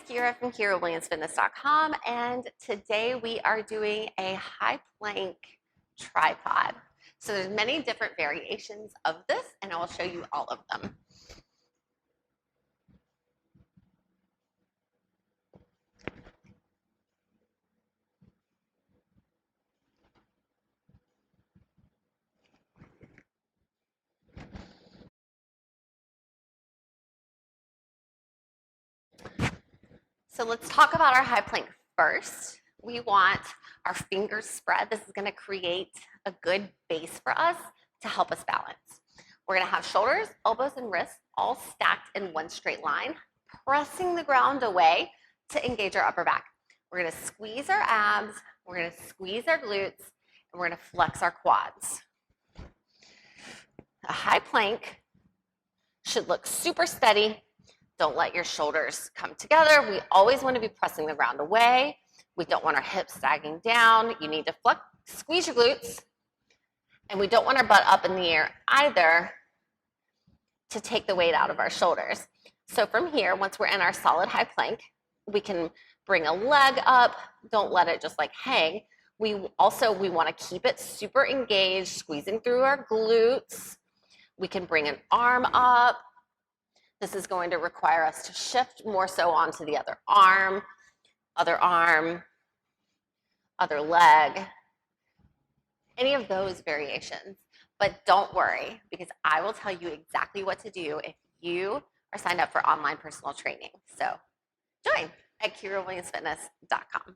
Kyra from KyraWilliamsFitness.com, and today we are doing a high plank tripod. So there's many different variations of this, and I will show you all of them. So let's talk about our high plank first. We want our fingers spread. This is going to create a good base for us to help us balance. We're going to have shoulders, elbows, and wrists all stacked in one straight line, pressing the ground away to engage our upper back. We're going to squeeze our abs, we're going to squeeze our glutes, and we're going to flex our quads. A high plank should look super steady. Don't let your shoulders come together. We always want to be pressing the ground away. We don't want our hips sagging down. You need to flex, squeeze your glutes. And we don't want our butt up in the air either to take the weight out of our shoulders. So from here, once we're in our solid high plank, we can bring a leg up. Don't let it just like hang. We want to keep it super engaged, squeezing through our glutes. We can bring an arm up. This is going to require us to shift more so onto the other arm, other leg, any of those variations. But don't worry, because I will tell you exactly what to do if you are signed up for online personal training. So join at KyraWilliamsFitness.com.